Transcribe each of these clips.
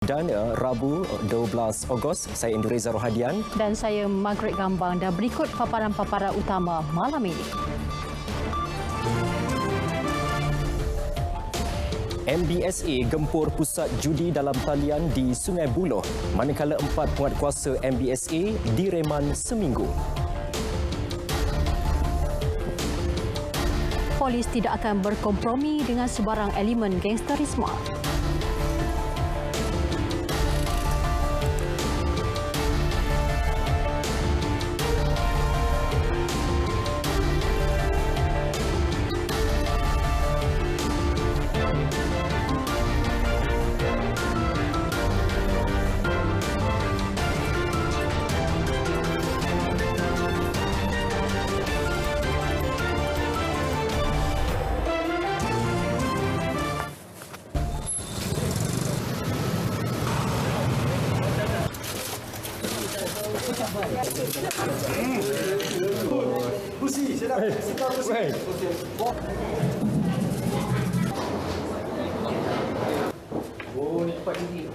Dan Rabu 12 Ogos, saya Indureza Rohadian dan saya Margaret Gambang, dan berikut paparan-paparan utama malam ini. MBSA gempur pusat judi dalam talian di Sungai Buloh, manakala 4 penguatkuasa MBSA direman seminggu. Polis tidak akan berkompromi dengan sebarang elemen gangsterisme. Oh, ni tempat ini.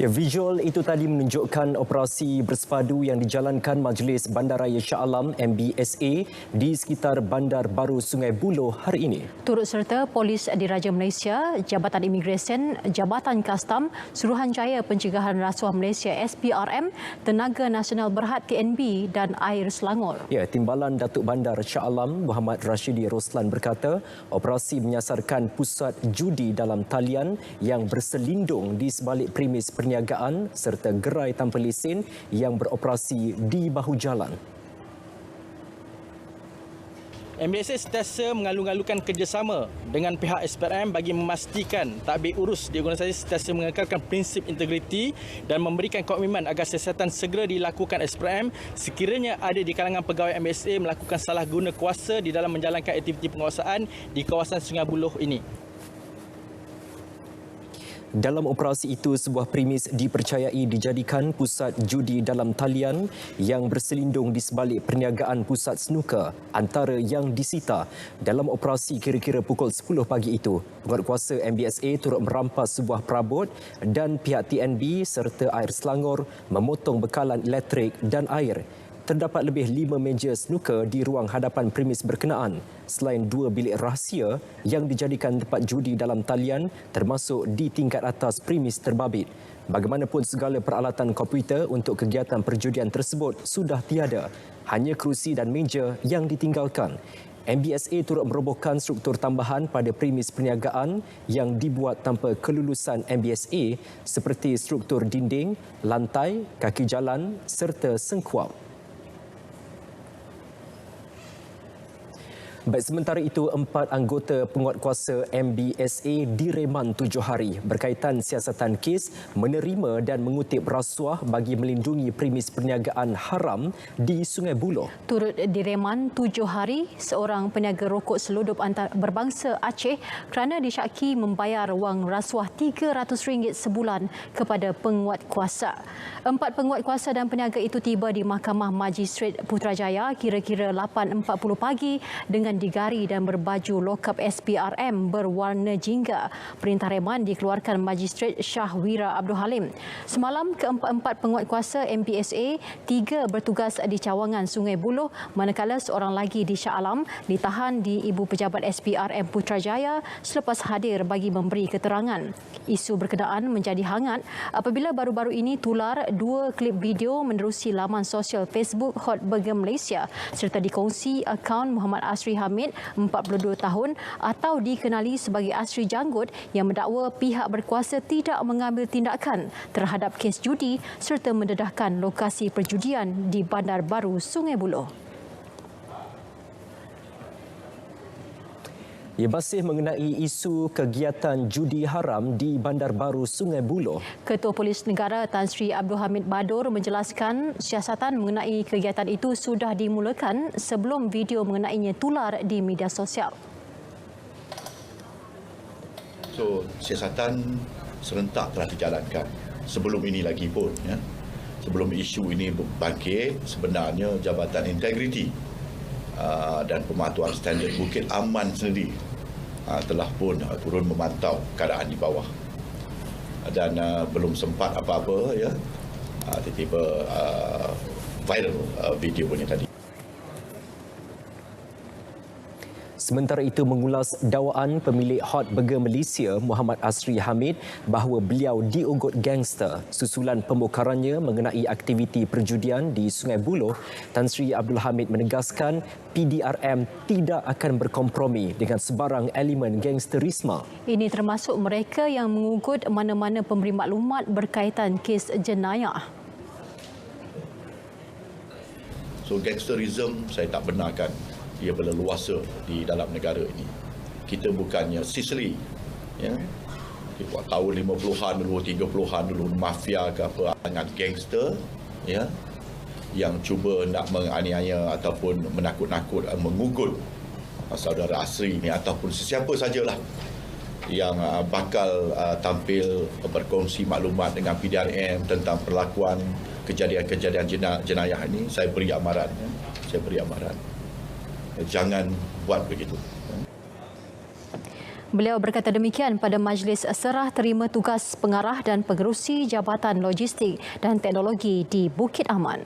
Ya, visual itu tadi menunjukkan operasi bersepadu yang dijalankan Majlis Bandaraya Shah Alam MBSA di sekitar Bandar Baru Sungai Buloh hari ini. Turut serta Polis Diraja Malaysia, Jabatan Imigresen, Jabatan Kastam, Suruhanjaya Pencegahan Rasuah Malaysia SPRM, Tenaga Nasional Berhad TNB dan Air Selangor. Ya, Timbalan Datuk Bandar Shah Alam Muhammad Rashidi Roslan berkata, operasi menyasarkan pusat judi dalam talian yang berselindung di sebalik premis perniagaan serta gerai tanpa lesen yang beroperasi di bahu jalan. MBSA sentiasa mengalu-alukan kerjasama dengan pihak SPRM bagi memastikan tadbir urus di organisasi sentiasa mengekalkan prinsip integriti dan memberikan komitmen agar siasatan segera dilakukan SPRM sekiranya ada di kalangan pegawai MBSA melakukan salah guna kuasa di dalam menjalankan aktiviti penguasaan di kawasan Sungai Buloh ini. Dalam operasi itu, sebuah premis dipercayai dijadikan pusat judi dalam talian yang berselindung di sebalik perniagaan pusat snooker antara yang disita. Dalam operasi kira-kira pukul 10 pagi itu, penguatkuasa MBSA turut merampas sebuah perabot dan pihak TNB serta Air Selangor memotong bekalan elektrik dan air. Terdapat lebih 5 meja snooker di ruang hadapan premis berkenaan, selain 2 bilik rahsia yang dijadikan tempat judi dalam talian termasuk di tingkat atas premis terbabit. Bagaimanapun segala peralatan komputer untuk kegiatan perjudian tersebut sudah tiada, hanya kerusi dan meja yang ditinggalkan. MBSA turut merobohkan struktur tambahan pada premis perniagaan yang dibuat tanpa kelulusan MBSA seperti struktur dinding, lantai, kaki jalan serta sengkuap. Baik, sementara itu, 4 anggota penguatkuasa MBSA direman 7 hari berkaitan siasatan kes menerima dan mengutip rasuah bagi melindungi premis perniagaan haram di Sungai Buloh. Turut direman 7 hari seorang peniaga rokok seludup berbangsa Aceh kerana disyaki membayar wang rasuah RM300 sebulan kepada penguatkuasa. 4 penguatkuasa dan peniaga itu tiba di Mahkamah Magistrate Putrajaya kira-kira 8.40 pagi dengan digari dan berbaju lokap SPRM berwarna jingga. Perintah reman dikeluarkan Magistrate Syahwira Abdul Halim. Semalam, keempat-empat penguatkuasa MBSA, 3 bertugas di cawangan Sungai Buloh, manakala seorang lagi di Shah Alam ditahan di Ibu Pejabat SPRM Putrajaya selepas hadir bagi memberi keterangan. Isu berkenaan menjadi hangat apabila baru-baru ini tular 2 klip video menerusi laman sosial Facebook Hot Burger Malaysia serta dikongsi akaun Muhammad Asri Hamid, 42 tahun atau dikenali sebagai Asri Janggut yang mendakwa pihak berkuasa tidak mengambil tindakan terhadap kes judi serta mendedahkan lokasi perjudian di Bandar Baru Sungai Buloh. Ia masih mengenai isu kegiatan judi haram di Bandar Baru Sungai Buloh. Ketua Polis Negara Tan Sri Abdul Hamid Badur menjelaskan siasatan mengenai kegiatan itu sudah dimulakan sebelum video mengenainya tular di media sosial. So, siasatan serentak telah dijalankan sebelum ini lagi pun. Ya. sebelum isu ini bangkit, sebenarnya Jabatan Integriti dan Pematuhan Standard Bukit Aman sendiri telah pun turun memantau keadaan di bawah. Dan belum sempat apa-apa, ya, tiba-tiba viral videonya tadi. Sementara itu, mengulas dakwaan pemilik Hot Burger Malaysia Muhammad Asri Hamid bahawa beliau diugut gangster susulan pembokarannya mengenai aktiviti perjudian di Sungai Buloh, Tan Sri Abdul Hamid menegaskan PDRM tidak akan berkompromi dengan sebarang elemen gangsterisme. Ini termasuk mereka yang mengugut mana-mana pemberi maklumat berkaitan kes jenayah. So gangsterism saya tak benarkan. Ia berleluasa di dalam negara ini. Kita bukannya Sicily, ya. Tahun 50-an dulu, 30-an dulu, mafia ke apa, dengan gangster, ya, yang cuba nak menganiaya ataupun menakut-nakut, mengugut saudara Asri ini ataupun sesiapa sajalah yang bakal tampil berkongsi maklumat dengan PDRM tentang perlakuan kejadian-kejadian jenayah ini. Saya beri amaran, ya. Saya beri amaran. Jangan buat begitu. Beliau berkata demikian pada majlis serah terima tugas pengarah dan pengerusi Jabatan Logistik dan Teknologi di Bukit Aman.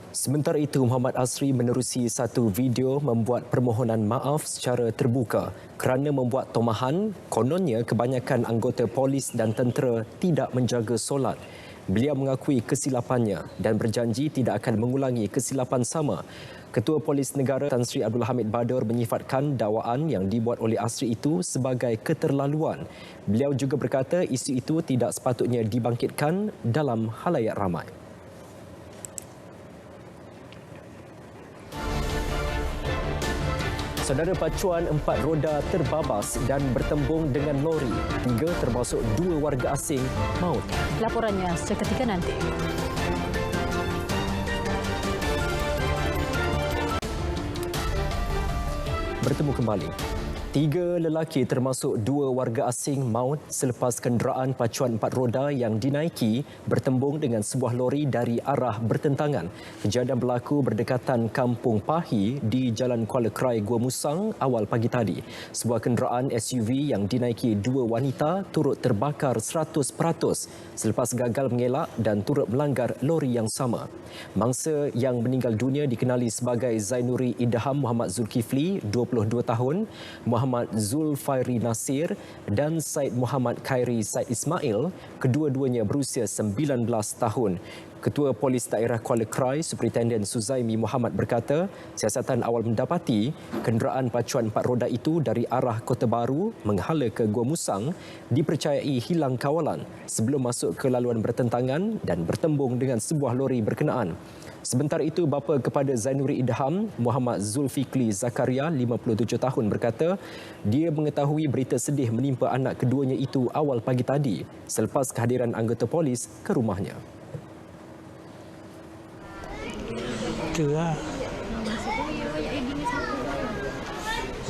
Sementara itu, Muhammad Asri menerusi satu video membuat permohonan maaf secara terbuka kerana membuat tomahan kononnya kebanyakan anggota polis dan tentera tidak menjaga solat. Beliau mengakui kesilapannya dan berjanji tidak akan mengulangi kesilapan sama. Ketua Polis Negara Tan Sri Abdul Hamid Bador menyifatkan dakwaan yang dibuat oleh Asri itu sebagai keterlaluan. Beliau juga berkata isu itu tidak sepatutnya dibangkitkan dalam khalayak ramai. Saudara, pacuan 4 roda terbabas dan bertembung dengan lori. 3 termasuk 2 warga asing maut. Laporannya seketika nanti. Bertemu kembali. 3 lelaki termasuk 2 warga asing maut selepas kenderaan pacuan 4 roda yang dinaiki bertembung dengan sebuah lori dari arah bertentangan. Kejadian berlaku berdekatan Kampung Pahi di Jalan Kuala Krai, Gua Musang awal pagi tadi. Sebuah kenderaan SUV yang dinaiki 2 wanita turut terbakar 100% selepas gagal mengelak dan turut melanggar lori yang sama. Mangsa yang meninggal dunia dikenali sebagai Zainuri Idham Muhammad Zulkifli, 22 tahun, Muhammad Zulfairi Nasir dan Said Muhammad Khairi Said Ismail, kedua-duanya berusia 19 tahun. Ketua Polis Daerah Kuala Krai, Superintendent Suzaimi Muhammad berkata, siasatan awal mendapati kenderaan pacuan 4 roda itu dari arah Kota Baru menghala ke Gua Musang dipercayai hilang kawalan sebelum masuk ke laluan bertentangan dan bertembung dengan sebuah lori berkenaan. Sementara itu, bapa kepada Zainuri Idham, Muhammad Zulfikli Zakaria, 57 tahun berkata, dia mengetahui berita sedih menimpa anak keduanya itu awal pagi tadi selepas kehadiran anggota polis ke rumahnya. Itulah.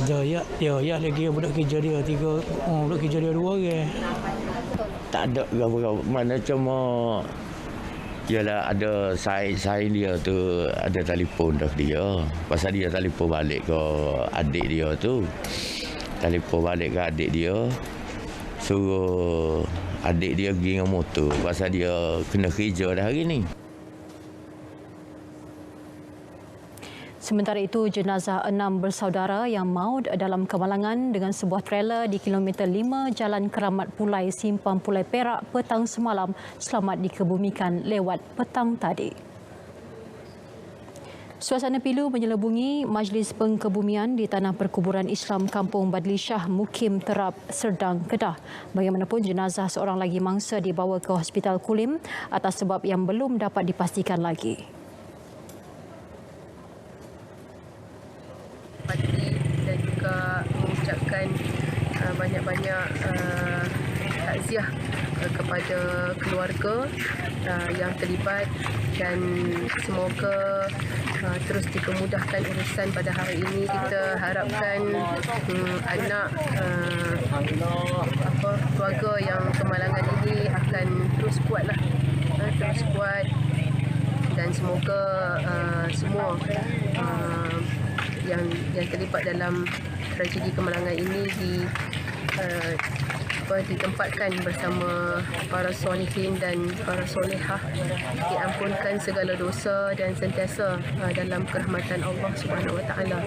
Ya lagi budak kerja dia 3, budak kerja dia 2 orang. Tak ada apa-apa, mana cuma ialah ada sign dia tu, ada telefon dah dia. Pasal dia telefon balik ke adik dia tu. Telefon balik ke adik dia. Suruh adik dia pergi dengan motor. Pasal dia kena kerja dah hari ni. Sementara itu, jenazah 6 bersaudara yang maut dalam kemalangan dengan sebuah trailer di kilometer 5 Jalan Keramat Pulai, Simpang Pulai Perak petang semalam selamat dikebumikan lewat petang tadi. Suasana pilu menyelubungi Majlis Pengkebumian di Tanah Perkuburan Islam Kampung Badli Shah, Mukim Terap, Serdang, Kedah. Bagaimanapun, jenazah seorang lagi mangsa dibawa ke Hospital Kulim atas sebab yang belum dapat dipastikan lagi. Dan juga mengucapkan banyak-banyak takziah kepada kepada keluarga yang terlibat dan semoga terus dipermudahkan urusan pada hari ini. Kita harapkan anak keluarga yang kemalangan ini akan terus kuatlah, terus kuat, dan semoga semua yang terlibat dalam tragedi kemalangan ini ditempatkan bersama para solihin dan para solehah, diampunkan segala dosa dan sentiasa dalam kerahmatan Allah Subhanahu Wa Taala.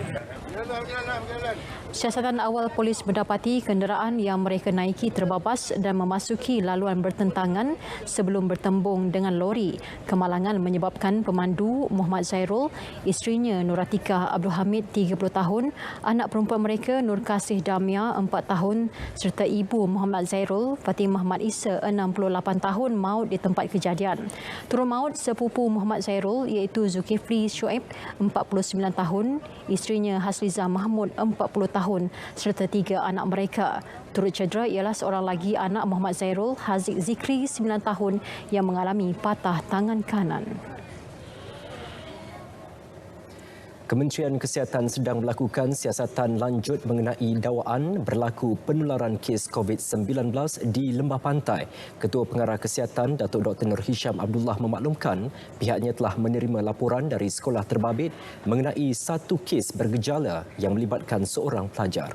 Siasatan awal polis mendapati kenderaan yang mereka naiki terbabas dan memasuki laluan bertentangan sebelum bertembung dengan lori. Kemalangan menyebabkan pemandu Muhammad Zairul, isterinya Nuratika Abdul Hamid 30 tahun, anak perempuan mereka Nur Kasih Damia 4 tahun serta ibu Muhammad Zairul, Fatimah Mat Isa 68 tahun maut di tempat kejadian. Turun maut sepupu Muhammad Zairul iaitu Zulkifli Shuaib 49 tahun, isterinya Hasliza Mahmud 40 tahun serta 3 anak mereka. Turut cedera ialah seorang lagi anak Muhammad Zairul, Haziq Zikri 9 tahun yang mengalami patah tangan kanan. Kementerian Kesihatan sedang melakukan siasatan lanjut mengenai dakwaan berlaku penularan kes COVID-19 di Lembah Pantai. Ketua Pengarah Kesihatan Datuk Dr. Nur Hisham Abdullah memaklumkan pihaknya telah menerima laporan dari sekolah terbabit mengenai satu kes bergejala yang melibatkan seorang pelajar.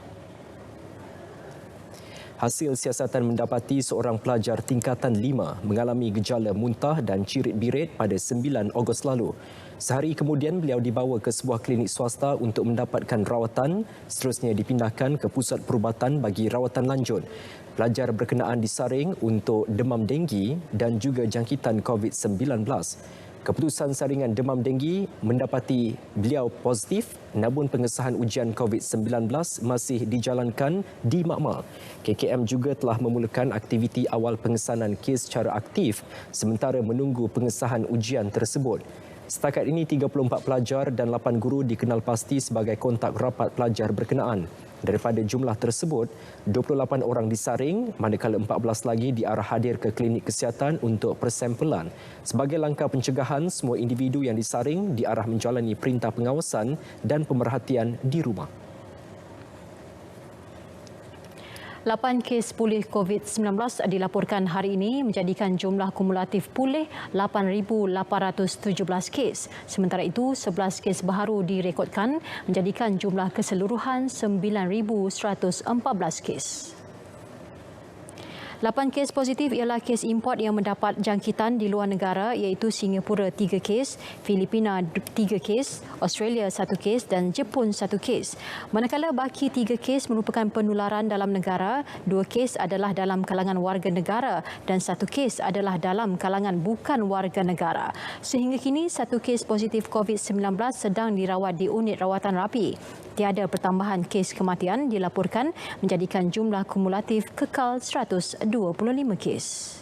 Hasil siasatan mendapati seorang pelajar tingkatan 5 mengalami gejala muntah dan cirit-birit pada 9 Ogos lalu. Sehari kemudian beliau dibawa ke sebuah klinik swasta untuk mendapatkan rawatan, seterusnya dipindahkan ke pusat perubatan bagi rawatan lanjut. Pelajar berkenaan disaring untuk demam denggi dan juga jangkitan COVID-19. Keputusan saringan demam denggi mendapati beliau positif, namun pengesahan ujian COVID-19 masih dijalankan di Makmal. KKM juga telah memulakan aktiviti awal pengesanan kes secara aktif sementara menunggu pengesahan ujian tersebut. Setakat ini 34 pelajar dan 8 guru dikenal pasti sebagai kontak rapat pelajar berkenaan. Daripada jumlah tersebut, 28 orang disaring, manakala 14 lagi diarah hadir ke klinik kesihatan untuk persempelan. Sebagai langkah pencegahan, semua individu yang disaring diarah menjalani perintah pengawasan dan pemerhatian di rumah. 8 kes pulih COVID-19 dilaporkan hari ini menjadikan jumlah kumulatif pulih 8,817 kes. Sementara itu, 11 kes baharu direkodkan menjadikan jumlah keseluruhan 9,114 kes. 8 kes positif ialah kes import yang mendapat jangkitan di luar negara iaitu Singapura 3 kes, Filipina 3 kes, Australia 1 kes dan Jepun 1 kes. Manakala baki 3 kes merupakan penularan dalam negara, 2 kes adalah dalam kalangan warga negara dan 1 kes adalah dalam kalangan bukan warga negara. Sehingga kini 1 kes positif COVID-19 sedang dirawat di unit rawatan rapi. Tiada pertambahan kes kematian dilaporkan menjadikan jumlah kumulatif kekal 125 kes.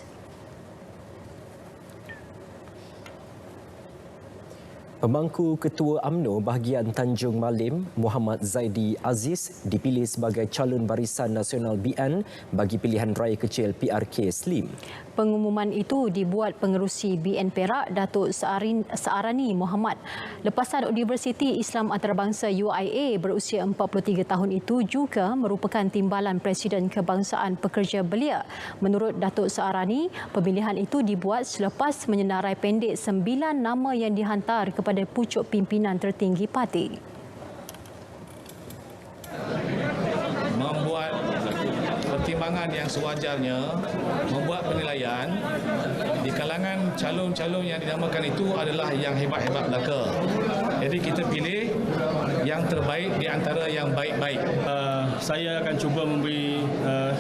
Pemangku Ketua UMNO bahagian Tanjung Malim, Muhammad Zaidi Aziz, dipilih sebagai calon Barisan Nasional BN bagi pilihan raya kecil PRK Slim. Pengumuman itu dibuat pengerusi BN Perak, Datuk Searani Muhammad. Lepasan Universiti Islam Antarabangsa UIA berusia 43 tahun itu juga merupakan timbalan Presiden Kebangsaan Pekerja Belia. Menurut Datuk Searani, pemilihan itu dibuat selepas menyenarai pendek 9 nama yang dihantar kepada pucuk pimpinan tertinggi parti. Membuat pertimbangan yang sewajarnya, membuat penilaian di kalangan calon-calon yang dinamakan itu adalah yang hebat-hebat belaka. Jadi kita pilih yang terbaik di antara yang baik-baik. Saya akan cuba memberi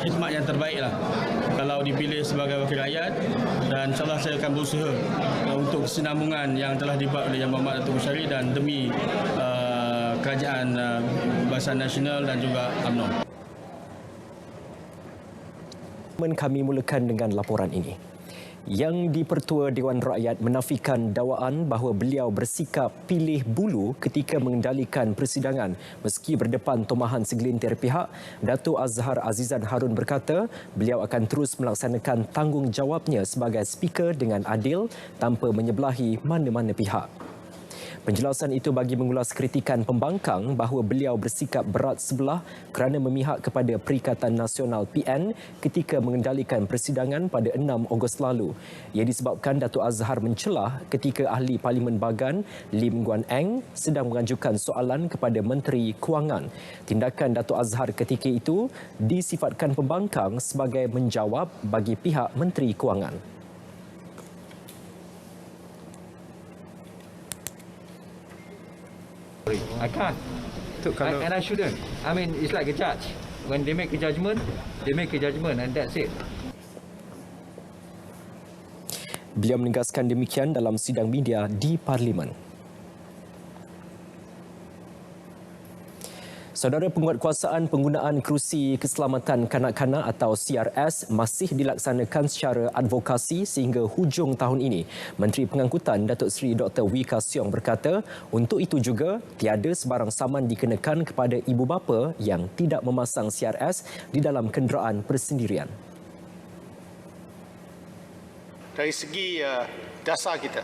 khidmat yang terbaik lah kalau dipilih sebagai wakil rakyat, dan insyaAllah saya akan berusaha untuk kesinambungan yang telah dibuat oleh Yang Berhormat Datuk Musyari dan demi kerajaan Barisan Nasional dan juga UMNO. Kami mulakan dengan laporan ini. Yang di-Pertua Dewan Rakyat menafikan dakwaan bahawa beliau bersikap pilih bulu ketika mengendalikan persidangan meski berdepan tomahan segelintir pihak. Datuk Azhar Azizan Harun berkata beliau akan terus melaksanakan tanggungjawabnya sebagai speaker dengan adil tanpa menyebelahi mana-mana pihak. Penjelasan itu bagi mengulas kritikan pembangkang bahawa beliau bersikap berat sebelah kerana memihak kepada Perikatan Nasional PN ketika mengendalikan persidangan pada 6 Ogos lalu. Ia disebabkan Datuk Azhar mencelah ketika Ahli Parlimen Bagan Lim Guan Eng sedang mengajukan soalan kepada Menteri Kewangan. Tindakan Datuk Azhar ketika itu disifatkan pembangkang sebagai menjawab bagi pihak Menteri Kewangan. I can't. And I shouldn't. I mean, it's like a judge. When they make a judgment, and that's it. Beliau menegaskan demikian dalam sidang media di Parlimen. Saudara, penguatkuasaan penggunaan kerusi keselamatan kanak-kanak atau CRS masih dilaksanakan secara advokasi sehingga hujung tahun ini. Menteri Pengangkutan Datuk Seri Dr. Wee Ka Siong berkata, untuk itu juga tiada sebarang saman dikenakan kepada ibu bapa yang tidak memasang CRS di dalam kenderaan persendirian. Dari segi dasar kita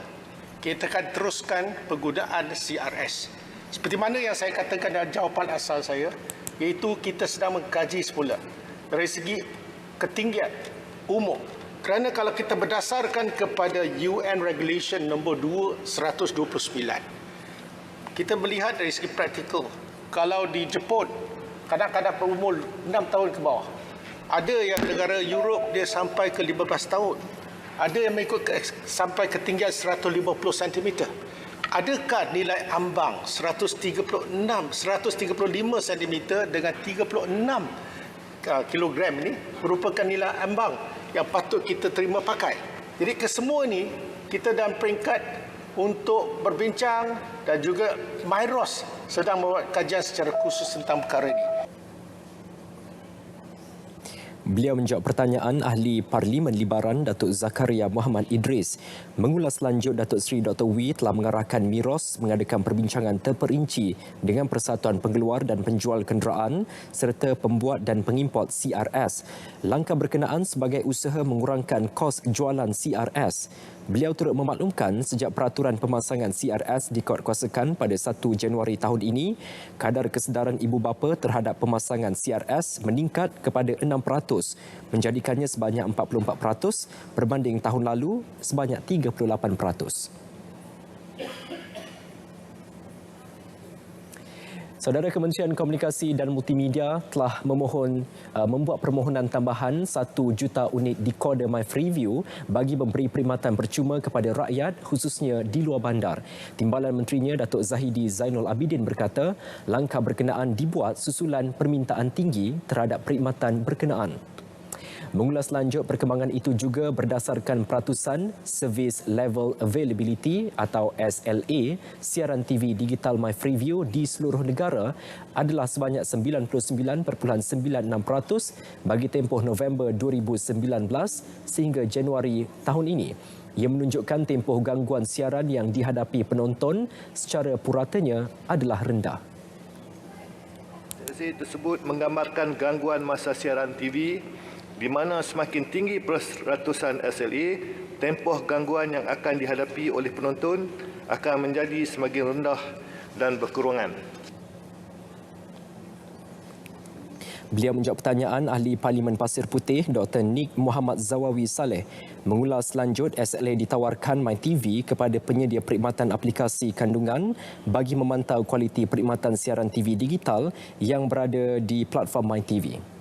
akan teruskan penggunaan CRS. Seperti mana yang saya katakan dalam jawapan asal saya, iaitu kita sedang mengkaji semula dari segi ketinggian umur. Kerana kalau kita berdasarkan kepada UN Regulation nombor 129, kita melihat dari segi praktikal, kalau di Jepun, kanak-kanak berumur 6 tahun ke bawah. Ada yang negara Europe dia sampai ke 15 tahun. Ada yang mengikut sampai ketinggian 150 cm. Adakah nilai ambang 135 cm dengan 36 kilogram ini merupakan nilai ambang yang patut kita terima pakai? Jadi kesemua ini kita dalam peringkat untuk berbincang dan juga MIROS sedang membuat kajian secara khusus tentang perkara ini. Beliau menjawab pertanyaan Ahli Parlimen Libaran Datuk Zakaria Muhammad Idris. Mengulas lanjut, Datuk Seri Dr. Wee telah mengarahkan MIROS mengadakan perbincangan terperinci dengan Persatuan Pengeluar dan Penjual Kenderaan serta pembuat dan pengimport CRS. Langkah berkenaan sebagai usaha mengurangkan kos jualan CRS. Beliau turut memaklumkan sejak peraturan pemasangan CRS dikuatkuasakan pada 1 Januari tahun ini, kadar kesedaran ibu bapa terhadap pemasangan CRS meningkat kepada 6%, menjadikannya sebanyak 44% berbanding tahun lalu sebanyak 38%. Saudara, Kementerian Komunikasi dan Multimedia telah membuat permohonan tambahan 1 juta unit dekoder My Freeview bagi memberi perkhidmatan percuma kepada rakyat khususnya di luar bandar. Timbalan Menterinya Datuk Zahidi Zainul Abidin berkata, langkah berkenaan dibuat susulan permintaan tinggi terhadap perkhidmatan berkenaan. Mengulas lanjut perkembangan itu juga berdasarkan peratusan Service Level Availability atau SLA, siaran TV digital My Freeview di seluruh negara adalah sebanyak 99.96% bagi tempoh November 2019 sehingga Januari tahun ini. Ia menunjukkan tempoh gangguan siaran yang dihadapi penonton secara puratanya adalah rendah. SLA tersebut menggambarkan gangguan masa siaran TV di mana semakin tinggi peratusan SLA, tempoh gangguan yang akan dihadapi oleh penonton akan menjadi semakin rendah dan berkurangan. Beliau menjawab pertanyaan Ahli Parlimen Pasir Putih Dr. Nik Muhammad Zawawi Saleh. Mengulas lanjut, SLA ditawarkan MyTV kepada penyedia perkhidmatan aplikasi kandungan bagi memantau kualiti perkhidmatan siaran TV digital yang berada di platform MyTV.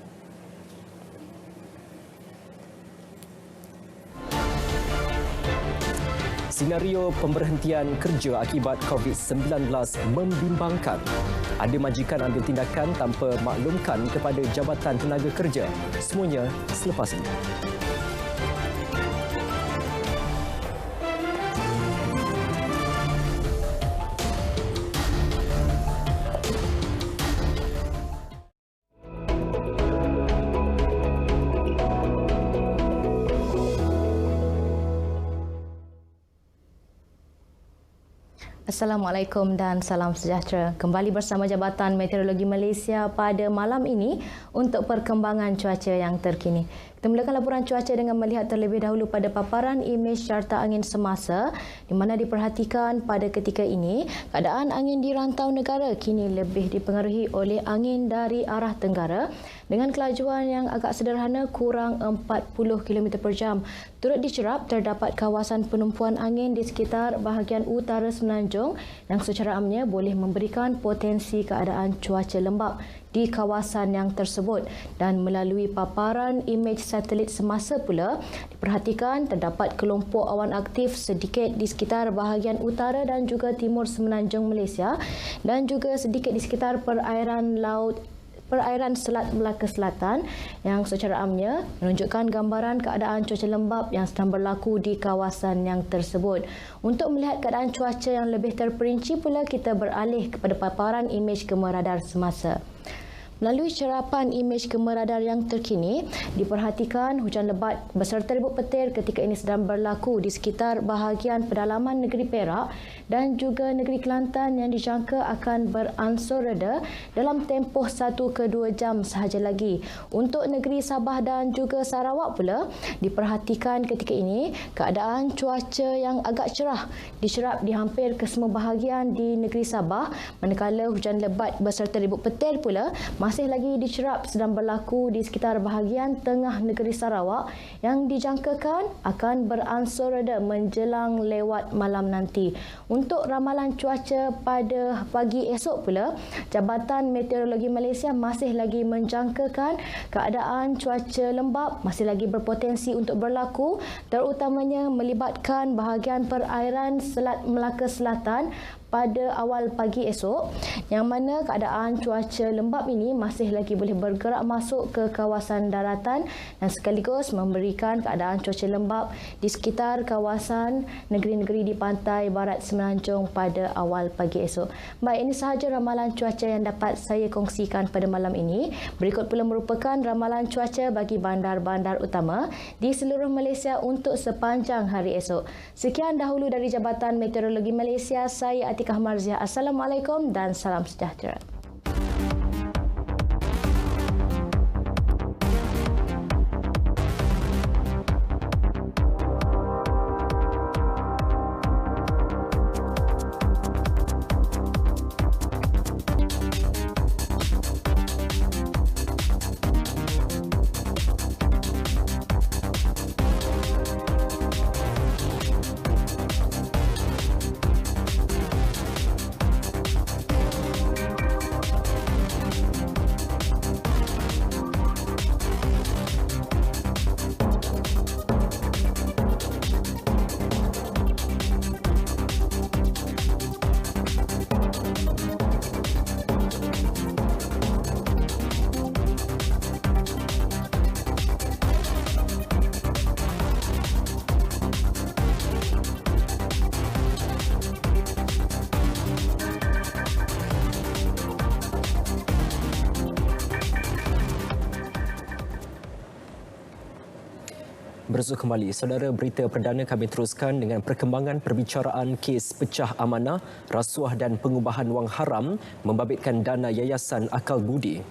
Senario pemberhentian kerja akibat COVID-19 membimbangkan. Ada majikan ambil tindakan tanpa maklumkan kepada Jabatan Tenaga Kerja. Semuanya selepas ini. Assalamualaikum dan salam sejahtera. Kembali bersama Jabatan Meteorologi Malaysia pada malam ini untuk perkembangan cuaca yang terkini. Kita mulakan laporan cuaca dengan melihat terlebih dahulu pada paparan imej carta angin semasa di mana diperhatikan pada ketika ini keadaan angin di rantau negara kini lebih dipengaruhi oleh angin dari arah tenggara dengan kelajuan yang agak sederhana kurang 40 km per jam. Turut dicerap terdapat kawasan penumpuan angin di sekitar bahagian utara Semenanjung yang secara amnya boleh memberikan potensi keadaan cuaca lembap di kawasan yang tersebut, dan melalui paparan imej satelit semasa pula diperhatikan terdapat kelompok awan aktif sedikit di sekitar bahagian utara dan juga timur Semenanjung Malaysia dan juga sedikit di sekitar perairan Selat Melaka Selatan yang secara amnya menunjukkan gambaran keadaan cuaca lembap yang sedang berlaku di kawasan yang tersebut. Untuk melihat keadaan cuaca yang lebih terperinci pula, kita beralih kepada paparan imej gemerradar semasa. Melalui cerapan imej gemerradar yang terkini, diperhatikan hujan lebat beserta ribut petir ketika ini sedang berlaku di sekitar bahagian pedalaman negeri Perak dan juga negeri Kelantan yang dijangka akan beransur reda dalam tempoh 1 ke 2 jam sahaja lagi. Untuk negeri Sabah dan juga Sarawak pula, diperhatikan ketika ini keadaan cuaca yang agak cerah dicerap di hampir ke semua bahagian di negeri Sabah, manakala hujan lebat beserta ribut petir pula masih lagi dicerap sedang berlaku di sekitar bahagian tengah negeri Sarawak yang dijangkakan akan beransur reda menjelang lewat malam nanti. Untuk ramalan cuaca pada pagi esok pula, Jabatan Meteorologi Malaysia masih lagi menjangkakan keadaan cuaca lembap masih lagi berpotensi untuk berlaku, terutamanya melibatkan bahagian perairan Selat Melaka Selatan pada awal pagi esok, yang mana keadaan cuaca lembap ini masih lagi boleh bergerak masuk ke kawasan daratan dan sekaligus memberikan keadaan cuaca lembap di sekitar kawasan negeri-negeri di pantai barat Semenanjung pada awal pagi esok. Baik, ini sahaja ramalan cuaca yang dapat saya kongsikan pada malam ini. Berikut pula merupakan ramalan cuaca bagi bandar-bandar utama di seluruh Malaysia untuk sepanjang hari esok. Sekian dahulu dari Jabatan Meteorologi Malaysia, saya Atikah Marziah. Assalamualaikum dan salam sejahtera. Bersua kembali, saudara, berita perdana kami teruskan dengan perkembangan perbicaraan kes pecah amanah, rasuah dan pengubahan wang haram membabitkan dana Yayasan Akal Budi.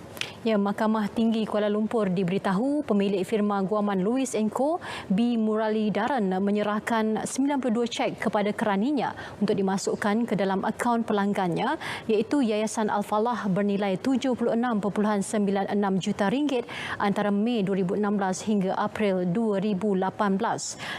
Ya, Mahkamah Tinggi Kuala Lumpur diberitahu pemilik firma guaman Lewis & Co. B. Muralidharan menyerahkan 92 cek kepada keraninya untuk dimasukkan ke dalam akaun pelanggannya, iaitu Yayasan Al-Falah bernilai RM76.96 juta antara Mei 2016 hingga April 2018.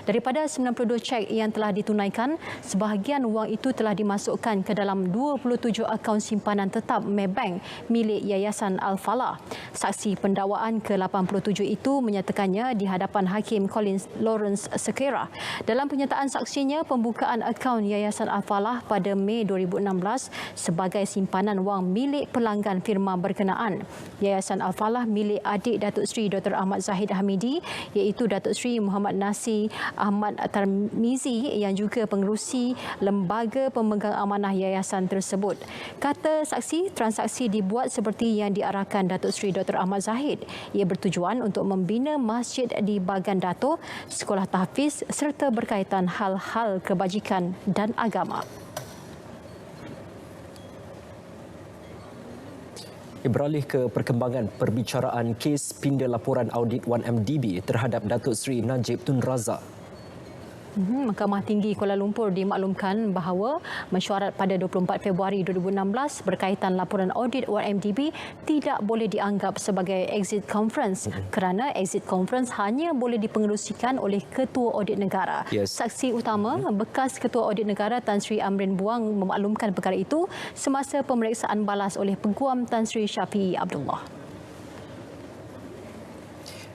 Daripada 92 cek yang telah ditunaikan, sebahagian wang itu telah dimasukkan ke dalam 27 akaun simpanan tetap Maybank milik Yayasan Al-Falah. Saksi pendakwaan ke-87 itu menyatakannya di hadapan Hakim Collins Lawrence Sekera. Dalam pernyataan saksinya, pembukaan akaun Yayasan Al-Falah pada Mei 2016 sebagai simpanan wang milik pelanggan firma berkenaan. Yayasan Al-Falah milik adik Datuk Seri Dr. Ahmad Zahid Hamidi, iaitu Datuk Seri Muhammad Nasir Ahmad Tarmizi yang juga pengerusi lembaga pemegang amanah yayasan tersebut. Kata saksi, transaksi dibuat seperti yang diarahkan Datuk Seri Dr. Ahmad Zahid. Ia bertujuan untuk membina masjid di Bagan Dato', sekolah tahfiz serta berkaitan hal-hal kebajikan dan agama. Beralih ke perkembangan perbicaraan kes pinda laporan audit 1MDB terhadap Datuk Seri Najib Tun Razak. Mahkamah Tinggi Kuala Lumpur dimaklumkan bahawa mesyuarat pada 24 Februari 2016 berkaitan laporan audit 1MDB tidak boleh dianggap sebagai exit conference kerana exit conference hanya boleh dipengerusikan oleh Ketua Audit Negara. Saksi utama bekas Ketua Audit Negara Tan Sri Amrin Buang memaklumkan perkara itu semasa pemeriksaan balas oleh Peguam Tan Sri Syafiee Abdullah.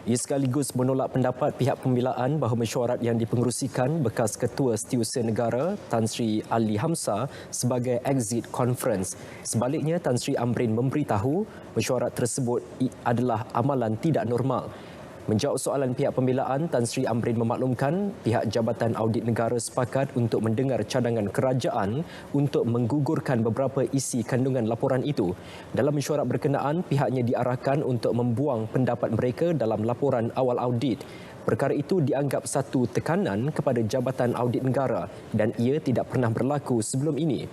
Ia sekaligus menolak pendapat pihak pembelaan bahawa mesyuarat yang dipengerusikan bekas Ketua Setiausaha Negara Tan Sri Ali Hamzah sebagai exit conference. Sebaliknya, Tan Sri Amrin memberitahu mesyuarat tersebut adalah amalan tidak normal. Menjawab soalan pihak pembelaan, Tan Sri Amrin memaklumkan pihak Jabatan Audit Negara sepakat untuk mendengar cadangan kerajaan untuk menggugurkan beberapa isi kandungan laporan itu. Dalam mesyuarat berkenaan, pihaknya diarahkan untuk membuang pendapat mereka dalam laporan awal audit. Perkara itu dianggap satu tekanan kepada Jabatan Audit Negara dan ia tidak pernah berlaku sebelum ini.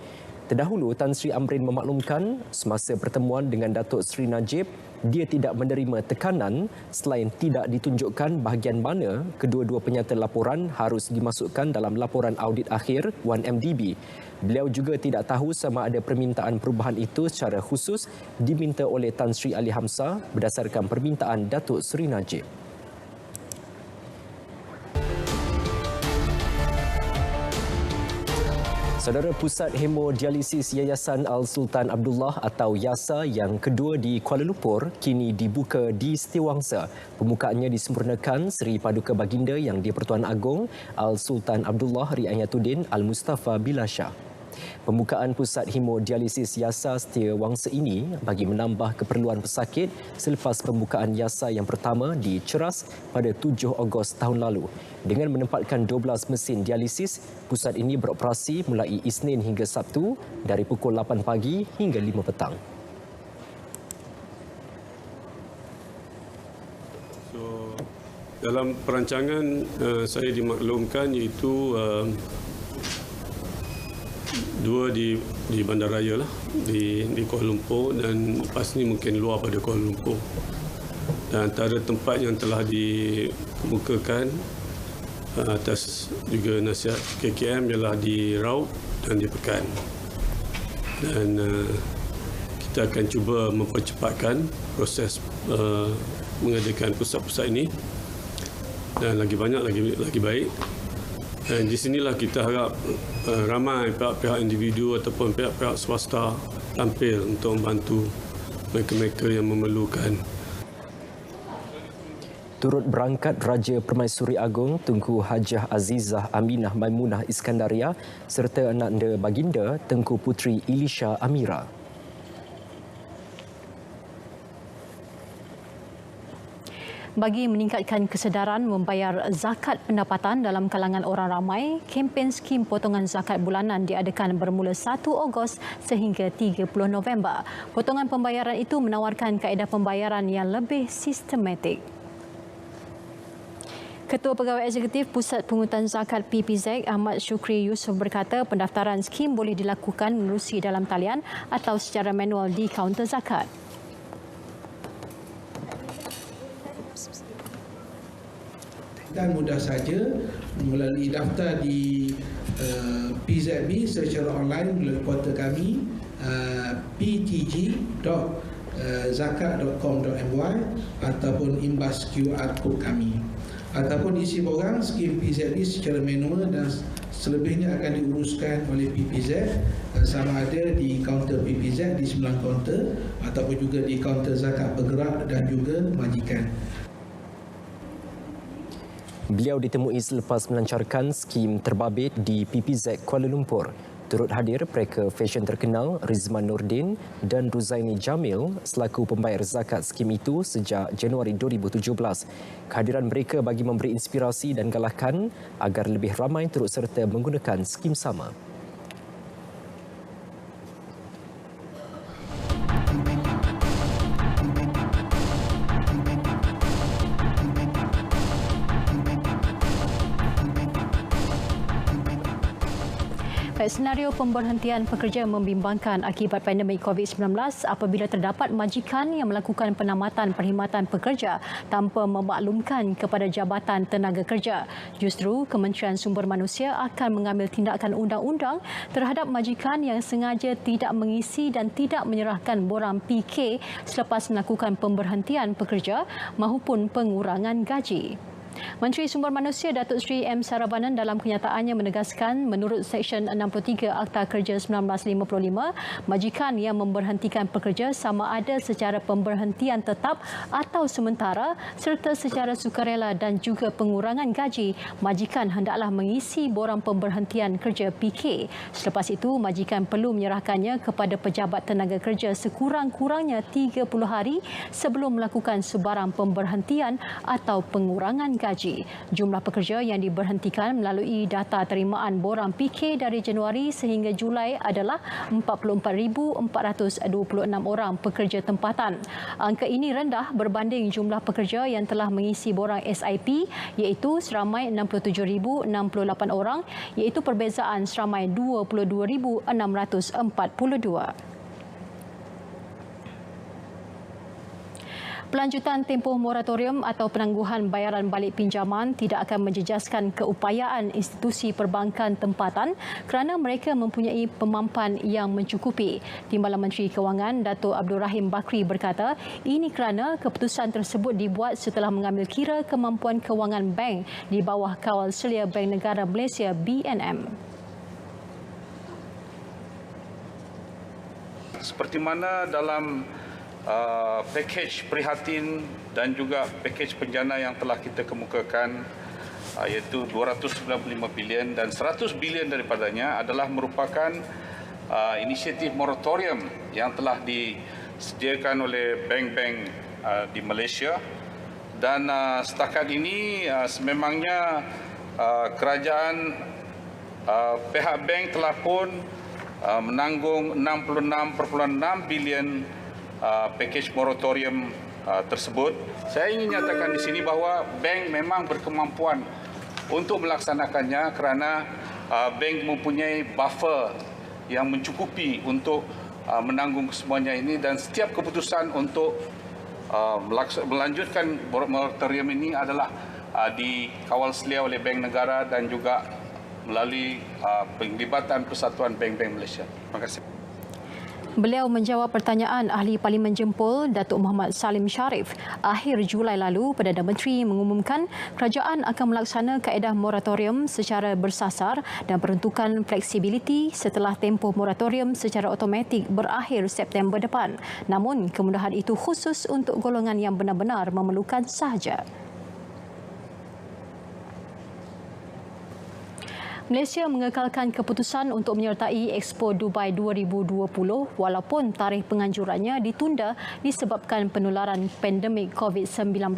Terdahulu, Tan Sri Amrin memaklumkan semasa pertemuan dengan Datuk Seri Najib, dia tidak menerima tekanan selain tidak ditunjukkan bahagian mana kedua-dua penyata laporan harus dimasukkan dalam laporan audit akhir 1MDB. Beliau juga tidak tahu sama ada permintaan perubahan itu secara khusus diminta oleh Tan Sri Ali Hamzah berdasarkan permintaan Datuk Seri Najib. Saudara, Pusat Hemodialisis Yayasan Al-Sultan Abdullah atau YASA yang kedua di Kuala Lumpur kini dibuka di Setiawangsa. Pembukaannya disempurnakan Seri Paduka Baginda Yang di-Pertuan Agong Al-Sultan Abdullah Riayatuddin Al-Mustafa Bilasha. Pembukaan Pusat Hemodialisis YASA Setiawangsa ini bagi menambah keperluan pesakit selepas pembukaan YASA yang pertama di Ceras pada 7 Ogos tahun lalu. Dengan menempatkan 12 mesin dialisis, pusat ini beroperasi mulai Isnin hingga Sabtu dari pukul 8 pagi hingga 5 petang. Dalam perancangan saya dimaklumkan iaitu dua di bandaraya lah, di Kuala Lumpur dan lepas ni mungkin luar pada Kuala Lumpur. Dan antara tempat yang telah dikemukakan atas juga nasihat KKM ialah di Raub dan di Pekan. Dan kita akan cuba mempercepatkan proses mengadakan pusat-pusat ini dan lagi banyak lagi baik. Dan di sinilah kita harap ramai pihak-pihak individu ataupun pihak-pihak swasta tampil untuk membantu mereka-mereka yang memerlukan. Turut berangkat Raja Permaisuri Agong Tunku Hajah Azizah Aminah Maimunah Iskandaria serta ananda baginda Tengku Puteri Ilisha Amira. Bagi meningkatkan kesedaran membayar zakat pendapatan dalam kalangan orang ramai, kempen skim potongan zakat bulanan diadakan bermula 1 Ogos sehingga 30 November. Potongan pembayaran itu menawarkan kaedah pembayaran yang lebih sistematik. Ketua Pegawai Eksekutif Pusat Pungutan Zakat PPZ Ahmad Syukri Yusof berkata pendaftaran skim boleh dilakukan menerusi dalam talian atau secara manual di kaunter zakat. Dan mudah saja melalui daftar di PZB secara online melalui portal kami ptg.zakat.com.my ataupun imbas QR code kami. Ataupun isi borang skim PZB secara manual dan selebihnya akan diuruskan oleh PPZ sama ada di kaunter PPZ di 9 kaunter ataupun juga di kaunter zakat bergerak dan juga majikan. Beliau ditemui selepas melancarkan skim terbabit di PPZ Kuala Lumpur. Turut hadir mereka fashion terkenal Rizman Nordin dan Ruzaini Jamil selaku pembayar zakat skim itu sejak Januari 2017. Kehadiran mereka bagi memberi inspirasi dan galakkan agar lebih ramai turut serta menggunakan skim sama. Senario pemberhentian pekerja membimbangkan akibat pandemik COVID-19 apabila terdapat majikan yang melakukan penamatan perkhidmatan pekerja tanpa memaklumkan kepada Jabatan Tenaga Kerja. Justru Kementerian Sumber Manusia akan mengambil tindakan undang-undang terhadap majikan yang sengaja tidak mengisi dan tidak menyerahkan borang PK selepas melakukan pemberhentian pekerja maupun pengurangan gaji. Menteri Sumber Manusia Datuk Seri M. Saravanan dalam kenyataannya menegaskan menurut Seksyen 63 Akta Kerja 1955, majikan yang memberhentikan pekerja sama ada secara pemberhentian tetap atau sementara serta secara sukarela dan juga pengurangan gaji, majikan hendaklah mengisi borang pemberhentian kerja PK. Selepas itu, majikan perlu menyerahkannya kepada Pejabat Tenaga Kerja sekurang-kurangnya 30 hari sebelum melakukan sebarang pemberhentian atau pengurangan gaji. Jumlah pekerja yang diberhentikan melalui data terimaan borang PK dari Januari sehingga Julai adalah 44,426 orang pekerja tempatan. Angka ini rendah berbanding jumlah pekerja yang telah mengisi borang SIP iaitu seramai 67,068 orang, iaitu perbezaan seramai 22,642. Pelanjutan tempoh moratorium atau penangguhan bayaran balik pinjaman tidak akan menjejaskan keupayaan institusi perbankan tempatan kerana mereka mempunyai pemampan yang mencukupi. Timbalan Menteri Kewangan Datuk Abdul Rahim Bakri berkata, ini kerana keputusan tersebut dibuat setelah mengambil kira kemampuan kewangan bank di bawah kawal selia Bank Negara Malaysia BNM. Seperti mana dalam pakej prihatin dan juga pakej penjana yang telah kita kemukakan, iaitu 295 bilion dan 100 bilion daripadanya adalah merupakan inisiatif moratorium yang telah disediakan oleh bank-bank di Malaysia. Dan setakat ini sememangnya kerajaan pihak bank telah pun menanggung 66.6 bilion pakej moratorium tersebut. Saya ingin nyatakan di sini bahawa bank memang berkemampuan untuk melaksanakannya kerana bank mempunyai buffer yang mencukupi untuk menanggung kesemuanya ini, dan setiap keputusan untuk melanjutkan moratorium ini adalah dikawal selia oleh Bank Negara dan juga melalui penglibatan Persatuan Bank-Bank Malaysia. Terima kasih. Beliau menjawab pertanyaan Ahli Parlimen Jempol Datuk Muhammad Salim Sharif. Akhir Julai lalu, Perdana Menteri mengumumkan kerajaan akan melaksana kaedah moratorium secara bersasar dan peruntukan fleksibiliti setelah tempoh moratorium secara automatik berakhir September depan. Namun, kemudahan itu khusus untuk golongan yang benar-benar memerlukan sahaja. Malaysia mengekalkan keputusan untuk menyertai Expo Dubai 2020 walaupun tarikh penganjurannya ditunda disebabkan penularan pandemik COVID-19.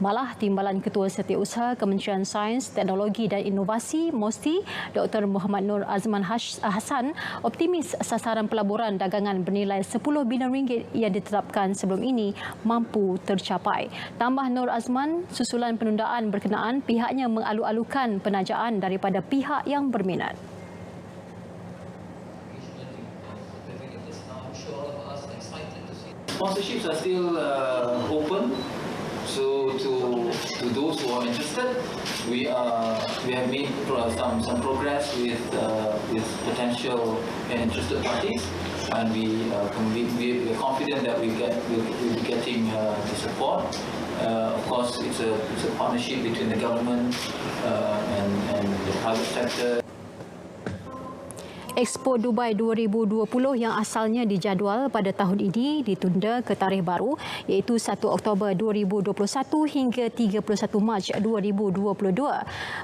Malah, Timbalan Ketua Setiausaha Kementerian Sains, Teknologi dan Inovasi MOSTI, Dr. Muhammad Nur Azman Hassan, optimis sasaran pelaburan dagangan bernilai 10 bilion ringgit yang ditetapkan sebelum ini mampu tercapai. Tambah Nur Azman, susulan penundaan berkenaan pihaknya mengalu-alukan penajaan daripada pihak yang berminat. Sponsorships are still open, so to those who are interested, we have made some progress with potential and interested parties, and we are confident that we'll be getting the support. Of course, it's a partnership between the government and the private sector. Expo Dubai 2020 yang asalnya dijadual pada tahun ini ditunda ke tarikh baru iaitu 1 Oktober 2021 hingga 31 Mac 2022.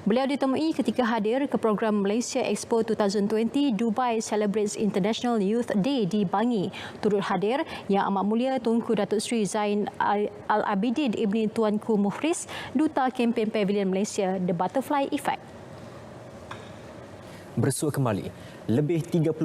Beliau ditemui ketika hadir ke program Malaysia Expo 2020 Dubai Celebrates International Youth Day di Bangi. Turut hadir Yang Amat Mulia Tunku Datuk Seri Zain Al-Abidin Ibni Tuanku Muhriz, Duta Kempen Pavilion Malaysia, The Butterfly Effect. Bersua kembali, lebih 30,000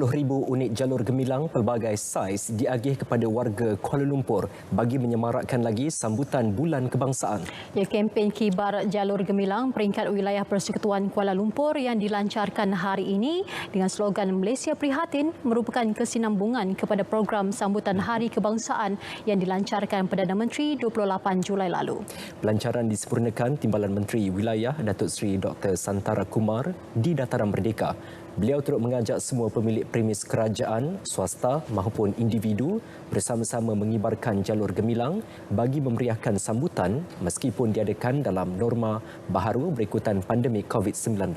unit jalur gemilang pelbagai saiz diagih kepada warga Kuala Lumpur bagi menyemarakkan lagi sambutan Bulan Kebangsaan. Ya, kempen kibar jalur gemilang peringkat wilayah Persekutuan Kuala Lumpur yang dilancarkan hari ini dengan slogan Malaysia Prihatin merupakan kesinambungan kepada program sambutan Hari Kebangsaan yang dilancarkan Perdana Menteri 28 Julai lalu. Pelancaran disempurnakan Timbalan Menteri Wilayah Datuk Seri Dr. Santara Kumar di Dataran Merdeka. Beliau turut mengajak semua pemilik premis kerajaan, swasta maupun individu bersama-sama mengibarkan jalur gemilang bagi memeriahkan sambutan meskipun diadakan dalam norma baharu berikutan pandemik COVID-19.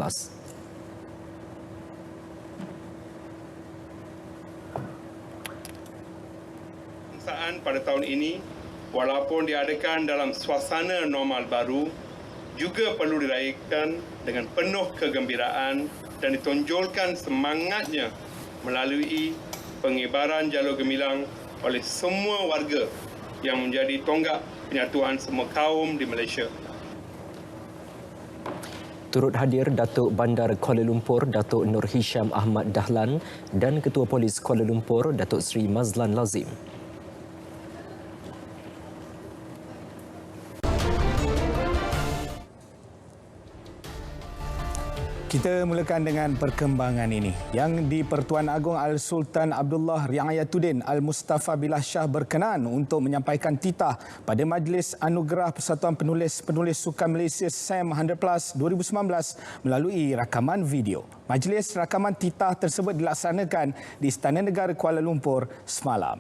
Kebangsaan pada tahun ini, walaupun diadakan dalam suasana normal baru, juga perlu dirayakan dengan penuh kegembiraan dan ditonjolkan semangatnya melalui pengibaran jalur gemilang oleh semua warga yang menjadi tonggak penyatuan semua kaum di Malaysia. Turut hadir Datuk Bandar Kuala Lumpur Datuk Nur Hisham Ahmad Dahlan dan Ketua Polis Kuala Lumpur Datuk Seri Mazlan Lazim. Kita mulakan dengan perkembangan ini. Yang di-Pertuan Agong Al-Sultan Abdullah Riayatuddin Al-Mustafa Billah Shah berkenan untuk menyampaikan titah pada Majlis Anugerah Persatuan Penulis Sukan Malaysia SAM 100+ 2019 melalui rakaman video. Majlis rakaman titah tersebut dilaksanakan di Istana Negara Kuala Lumpur semalam.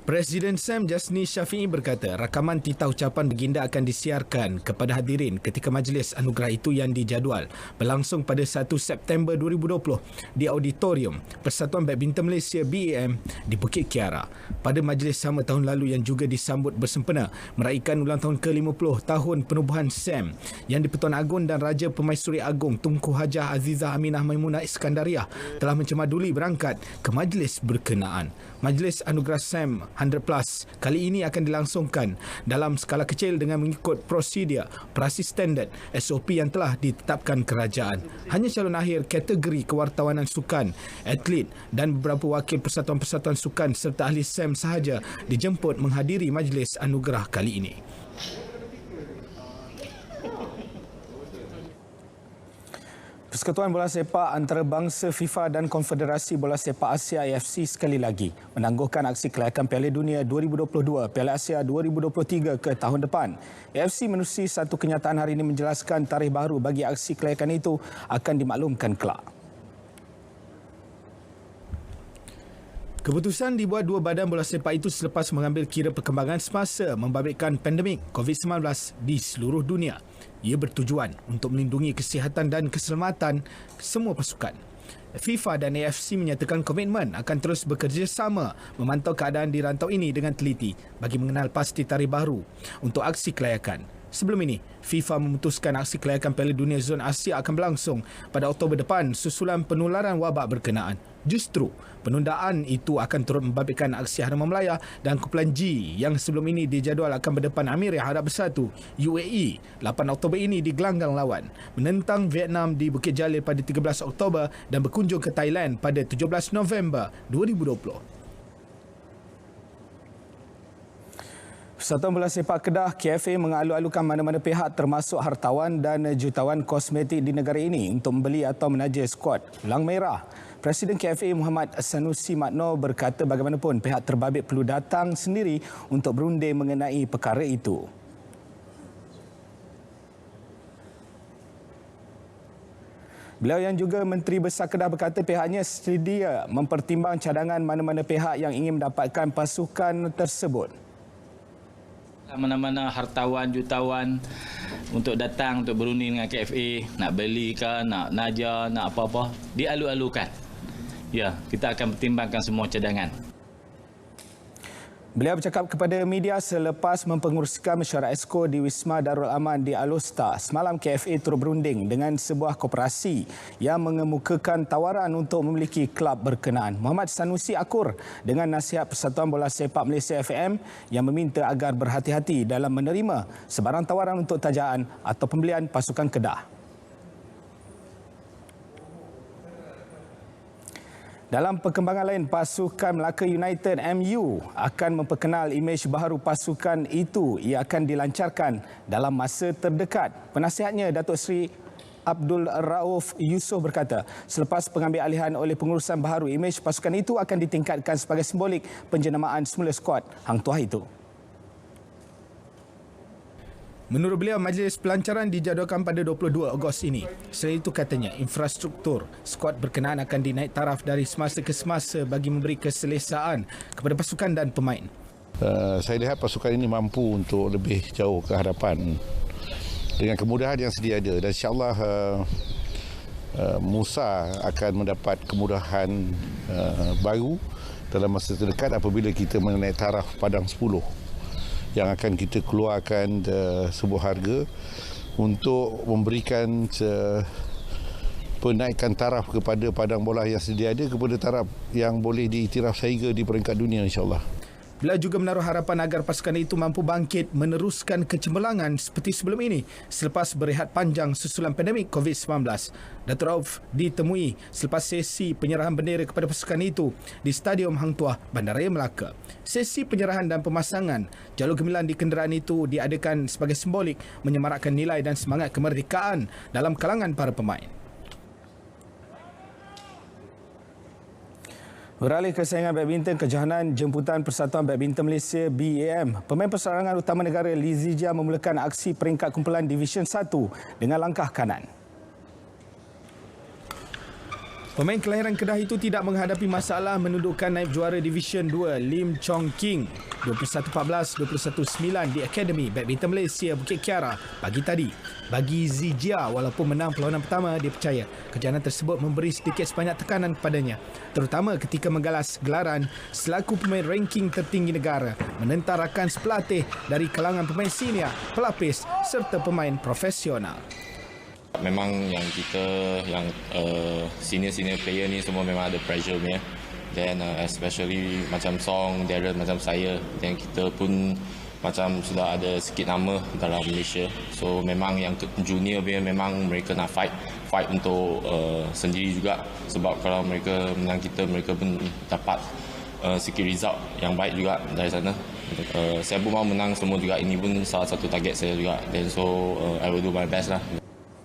Presiden SAM Jasni Syafiee berkata rakaman titah ucapan baginda akan disiarkan kepada hadirin ketika majlis anugerah itu yang dijadual berlangsung pada 1 September 2020 di Auditorium Persatuan Badminton Malaysia BAM di Bukit Kiara. Pada majlis sama tahun lalu yang juga disambut bersempena meraihkan ulang tahun ke-50 tahun penubuhan SAM yang di-Pertuan Agong dan Raja Permaisuri Agong Tunku Hajah Azizah Aminah Maimunah Iskandariah telah mencemaduli berangkat ke majlis berkenaan. Majlis Anugerah SAM 100+ kali ini akan dilangsungkan dalam skala kecil dengan mengikut prosedur operasi standard SOP yang telah ditetapkan kerajaan. Hanya calon akhir kategori kewartawanan sukan, atlet dan beberapa wakil persatuan-persatuan sukan serta ahli SAM sahaja dijemput menghadiri majlis anugerah kali ini. Persekutuan Bola Sepak Antarabangsa FIFA dan Konfederasi Bola Sepak Asia AFC sekali lagi menangguhkan aksi kelayakan Piala Dunia 2022 Piala Asia 2023 ke tahun depan. AFC menerusi satu kenyataan hari ini menjelaskan tarikh baru bagi aksi kelayakan itu akan dimaklumkan kelak. Keputusan dibuat dua badan bola sepak itu selepas mengambil kira perkembangan semasa membabitkan pandemik COVID-19 di seluruh dunia. Ia bertujuan untuk melindungi kesihatan dan keselamatan semua pasukan. FIFA dan AFC menyatakan komitmen akan terus bekerjasama memantau keadaan di rantau ini dengan teliti bagi mengenal pasti tarikh baru untuk aksi kelayakan. Sebelum ini, FIFA memutuskan aksi kelayakan Piala Dunia Zon Asia akan berlangsung pada Oktober depan susulan penularan wabak berkenaan. Justru, penundaan itu akan turut membabitkan aksi Harama Melaya dan Kumpulan G yang sebelum ini dijadual akan berdepan Amirah Arab Bersatu UAE 8 Oktober ini di gelanggang lawan, menentang Vietnam di Bukit Jalil pada 13 Oktober dan berkunjung ke Thailand pada 17 November 2020. Persatuan Bola Sepak Kedah KFA mengalu-alukan mana-mana pihak termasuk hartawan dan jutawan kosmetik di negara ini untuk membeli atau menaja skuad Ulang Merah. Presiden KFA Muhammad Sanusi Matno berkata bagaimanapun pihak terbabit perlu datang sendiri untuk berunding mengenai perkara itu. Beliau yang juga Menteri Besar Kedah berkata pihaknya sedia mempertimbang cadangan mana-mana pihak yang ingin mendapatkan pasukan tersebut. Mana-mana hartawan, jutawan untuk datang untuk berunding dengan KFA, nak beli ke, nak naja, nak apa-apa, dialu-alukan. Ya, kita akan pertimbangkan semua cadangan. Beliau bercakap kepada media selepas mempenguruskan mesyuarat Exco di Wisma Darul Aman di Alor-Star. Semalam KFA turut berunding dengan sebuah koperasi yang mengemukakan tawaran untuk memiliki kelab berkenaan. Muhammad Sanusi akur dengan nasihat Persatuan Bola Sepak Malaysia FM yang meminta agar berhati-hati dalam menerima sebarang tawaran untuk tajaan atau pembelian pasukan Kedah. Dalam perkembangan lain, pasukan Melaka United MU akan memperkenal imej baharu pasukan itu. Ia akan dilancarkan dalam masa terdekat. Penasihatnya Datuk Seri Abdul Rauf Yusof berkata, selepas pengambil alihan oleh pengurusan baharu, imej pasukan itu akan ditingkatkan sebagai simbolik penjenamaan semula skuad Hang Tuah itu. Menurut beliau, majlis pelancaran dijadualkan pada 22 Ogos ini. Selain itu katanya, infrastruktur skuad berkenaan akan dinaik taraf dari semasa ke semasa bagi memberi keselesaan kepada pasukan dan pemain. Saya lihat pasukan ini mampu untuk lebih jauh ke hadapan dengan kemudahan yang sedia ada, dan insyaAllah Musa akan mendapat kemudahan baru dalam masa terdekat apabila kita menaik taraf Padang 10 yang akan kita keluarkan sebuah harga untuk memberikan penaikan taraf kepada padang bola yang sedia ada kepada taraf yang boleh diiktiraf sehingga di peringkat dunia, insyaAllah. Beliau juga menaruh harapan agar pasukan itu mampu bangkit meneruskan kecemerlangan seperti sebelum ini selepas berehat panjang susulan pandemik COVID-19. Datuk Rauf ditemui selepas sesi penyerahan bendera kepada pasukan itu di Stadium Hang Tuah, Bandaraya Melaka. Sesi penyerahan dan pemasangan jalur gemilang di kenderaan itu diadakan sebagai simbolik menyemarakkan nilai dan semangat kemerdekaan dalam kalangan para pemain. Beralih ke saingan badminton, kejohanan jemputan Persatuan Badminton Malaysia BAM. Pemain perseorangan utama negara Lee Zijia memulakan aksi peringkat kumpulan Division 1 dengan langkah kanan. Pemain kelahiran Kedah itu tidak menghadapi masalah menundukkan naib juara Division 2 Lim Chong King 21-14, 21-9 di Akademi Badminton Malaysia Bukit Kiara pagi tadi. Bagi Zijia, walaupun menang perlawanan pertama, dia percaya kejohanan tersebut memberi sedikit sebanyak tekanan kepadanya, terutama ketika menggalas gelaran selaku pemain ranking tertinggi negara, menentar rakan sepelatih dari kalangan pemain senior, pelapis serta pemain profesional. Memang yang kita, yang senior player ni semua memang ada pressure punya. Then especially macam Song, Darren, macam saya, dan kita pun macam sudah ada sikit nama dalam Malaysia. So memang yang junior punya memang mereka nak fight untuk sendiri juga. Sebab kalau mereka menang kita, mereka pun dapat sikit result yang baik juga dari sana. Saya pun mahu menang semua juga. Ini pun salah satu target saya juga. Then so I will do my best lah.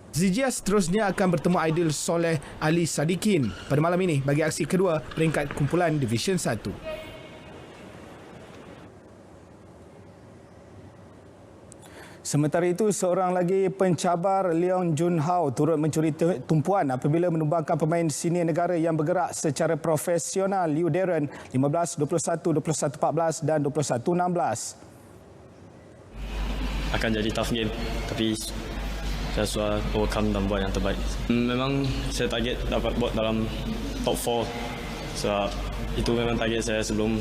Zijia seterusnya akan bertemu Aidil Soleh Ali Sadikin pada malam ini bagi aksi kedua peringkat kumpulan Division 1. Sementara itu, seorang lagi pencabar Leong Jun Hao turut mencuri tumpuan apabila menumbangkan pemain senior negara yang bergerak secara profesional Liu Darren 15, 21, 21-14 dan 21-16. Akan jadi tough game, tapi saya sudah overcome dan buat yang terbaik. Memang saya target dapat buat dalam top 4. Sebab itu memang target saya sebelum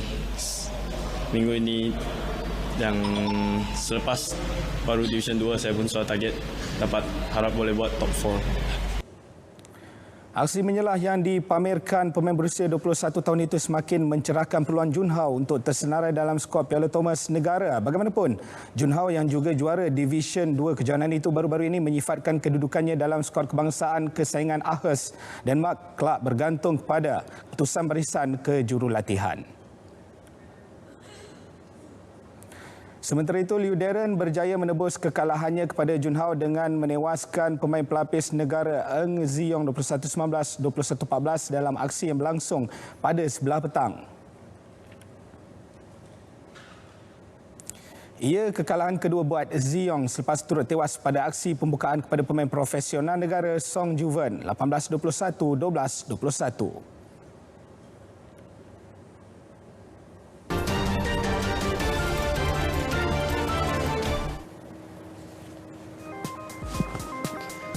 minggu ini. Yang selepas baru Division 2 saya pun sudah target dapat harap boleh buat top 4. Aksi menyelah yang dipamerkan pemain berusia 21 tahun itu semakin mencerahkan peluang Jun Hao untuk tersenarai dalam skuad Piala Thomas Negara. Bagaimanapun, Jun Hao yang juga juara Division 2 kejohanan itu baru-baru ini menyifatkan kedudukannya dalam skuad kebangsaan kesaingan AHES Denmark kelak bergantung kepada keputusan barisan kejurulatihan. Sementara itu, Liu Darren berjaya menebus kekalahannya kepada Jun Hao dengan menewaskan pemain pelapis negara Eng Ziyong 21-19, 21-14 dalam aksi yang berlangsung pada sebelah petang. Ia kekalahan kedua buat Ziyong selepas turut tewas pada aksi pembukaan kepada pemain profesional negara Song Juven 18-21, 12-21.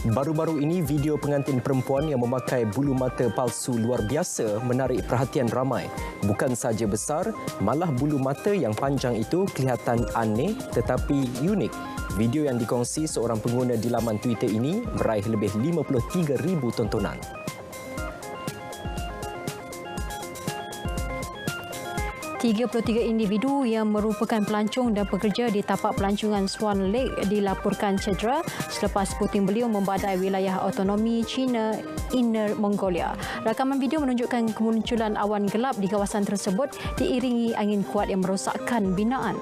Baru-baru ini, video pengantin perempuan yang memakai bulu mata palsu luar biasa menarik perhatian ramai. Bukan sahaja besar, malah bulu mata yang panjang itu kelihatan aneh tetapi unik. Video yang dikongsi seorang pengguna di laman Twitter ini meraih lebih 53,000 tontonan. 33 individu yang merupakan pelancong dan pekerja di tapak pelancongan Swan Lake dilaporkan cedera selepas puting beliung membadai wilayah autonomi China Inner Mongolia. Rakaman video menunjukkan kemunculan awan gelap di kawasan tersebut diiringi angin kuat yang merosakkan binaan.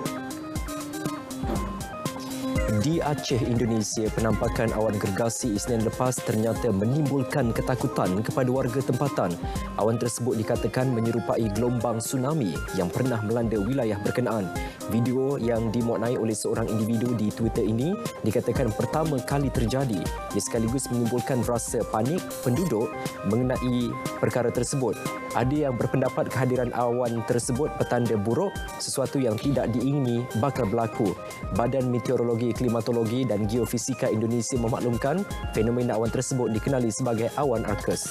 Di Aceh, Indonesia, penampakan awan gergasi Isnin lepas ternyata menimbulkan ketakutan kepada warga tempatan. Awan tersebut dikatakan menyerupai gelombang tsunami yang pernah melanda wilayah berkenaan. Video yang dimuatnai oleh seorang individu di Twitter ini dikatakan pertama kali terjadi. Ia sekaligus menimbulkan rasa panik penduduk mengenai perkara tersebut. Ada yang berpendapat kehadiran awan tersebut petanda buruk, sesuatu yang tidak diingini bakal berlaku. Badan Meteorologi, Klimatologi dan Geofisika Indonesia memaklumkan fenomena awan tersebut dikenali sebagai awan Arcus.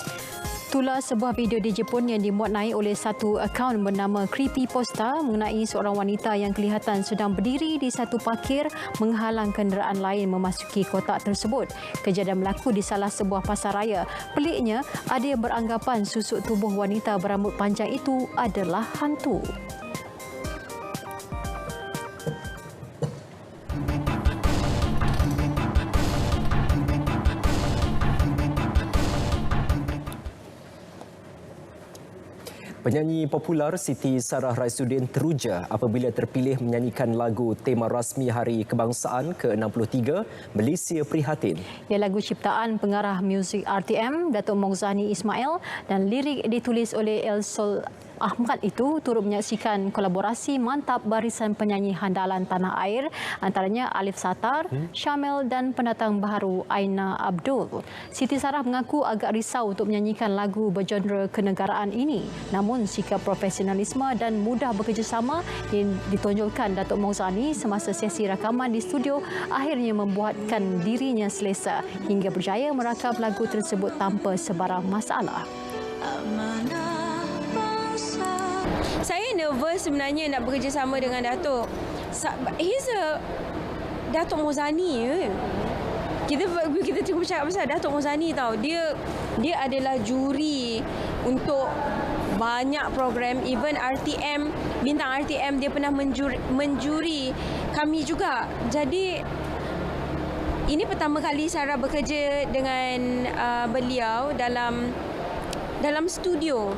Itulah sebuah video di Jepun yang dimuatnai oleh satu akaun bernama Creepypasta mengenai seorang wanita yang kelihatan sedang berdiri di satu parkir menghalang kenderaan lain memasuki kotak tersebut. Kejadian berlaku di salah sebuah pasar raya. Peliknya, ada yang beranggapan susuk tubuh wanita berambut panjang itu adalah hantu. Penyanyi popular Siti Sarah Raisuddin teruja apabila terpilih menyanyikan lagu tema rasmi Hari Kebangsaan ke-63 Malaysia Prihatin. Ia lagu ciptaan pengarah muzik RTM Datuk Moghzani Ismail dan lirik ditulis oleh El Sol Ahmad itu turut menyaksikan kolaborasi mantap barisan penyanyi handalan tanah air antaranya Alif Satar, Syamil dan pendatang baharu Aina Abdul. Siti Sarah mengaku agak risau untuk menyanyikan lagu bergenre kenegaraan ini. Namun sikap profesionalisme dan mudah bekerjasama yang ditonjolkan Datuk Moghzani semasa sesi rakaman di studio akhirnya membuatkan dirinya selesa hingga berjaya merakam lagu tersebut tanpa sebarang masalah. Saya nervous sebenarnya nak bekerjasama dengan Datuk. Datuk Moghzani. Kita cukup cakap pasal Datuk Moghzani tau. Dia adalah juri untuk banyak program, even RTM, bintang RTM dia pernah menjuri kami juga. Jadi ini pertama kali Sarah bekerja dengan beliau dalam studio.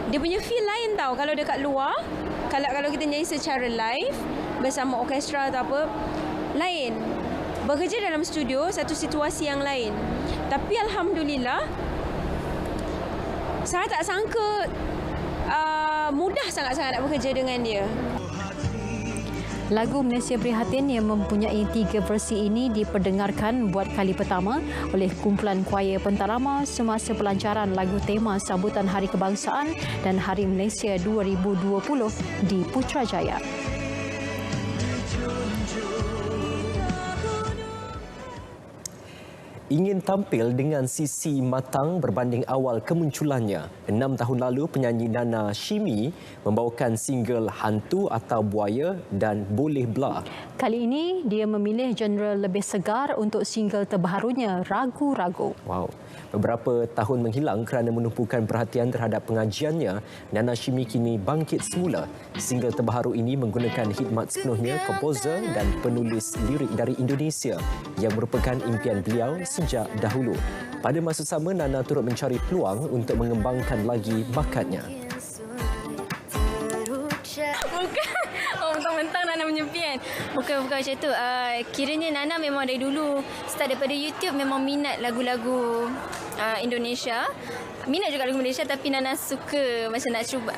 Dia punya feel lain tau kalau dekat luar. Kalau kita nyanyi secara live bersama orkestra atau apa, lain. Bekerja dalam studio satu situasi yang lain. Tapi alhamdulillah saya tak sangka mudah sangat-sangat nak bekerja dengan dia. Lagu Malaysia Prihatin yang mempunyai 3 versi ini diperdengarkan buat kali pertama oleh kumpulan kuaya pentarama semasa pelancaran lagu tema sambutan Hari Kebangsaan dan Hari Malaysia 2020 di Putrajaya. Ingin tampil dengan sisi matang berbanding awal kemunculannya. 6 tahun lalu, penyanyi Nana Shimi membawakan single Hantu atau Buaya dan Boleh Belah. Kali ini, dia memilih genre lebih segar untuk single terbarunya, Ragu-Ragu. Wow. Beberapa tahun menghilang kerana menumpukan perhatian terhadap pengajiannya, Nana Shimi kini bangkit semula. Single terbaru ini menggunakan khidmat sepenuhnya komposer dan penulis lirik dari Indonesia yang merupakan impian beliau sejak dahulu. Pada masa sama, Nana turut mencari peluang untuk mengembangkan lagi bakatnya. Mentang-mentang Nana menyempian. Bukan macam tu. Kiranya Nana memang dari dulu start daripada YouTube memang minat lagu-lagu Indonesia. Minat juga lagu Malaysia tapi Nana suka macam nak cuba.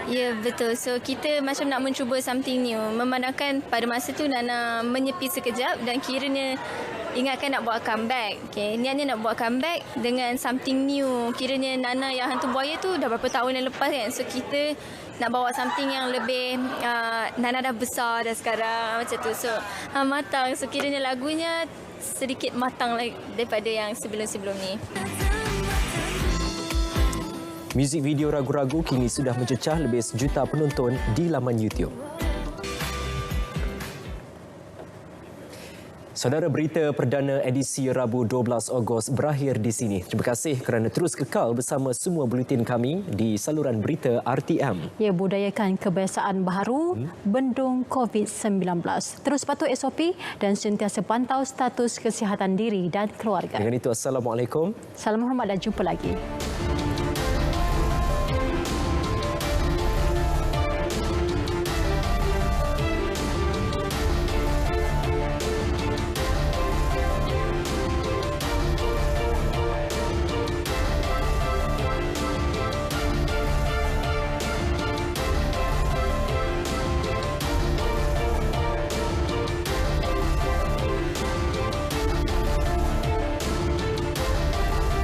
Ya betul. So kita macam nak mencuba something new. Memandangkan pada masa tu Nana menyepi sekejap dan kiranya ingatkan nak buat comeback. Okay. Niatnya nak buat comeback dengan something new. Kiranya Nana yang Hantu Buaya tu dah berapa tahun yang lepas kan. So kita nak bawa something yang lebih Nana dah besar dah sekarang macam tu. So matang. So kiranya lagunya sedikit matang lagi daripada yang sebelum-sebelum ni. Muzik video Ragu-Ragu kini sudah mencecah lebih 1 juta penonton di laman YouTube. Saudara, berita perdana edisi Rabu 12 Ogos berakhir di sini. Terima kasih kerana terus kekal bersama semua buletin kami di saluran berita RTM. Ya, budayakan kebiasaan baharu, bendung COVID-19. Terus patuh SOP dan sentiasa pantau status kesihatan diri dan keluarga. Dengan itu, Assalamualaikum. Salam hormat dan jumpa lagi.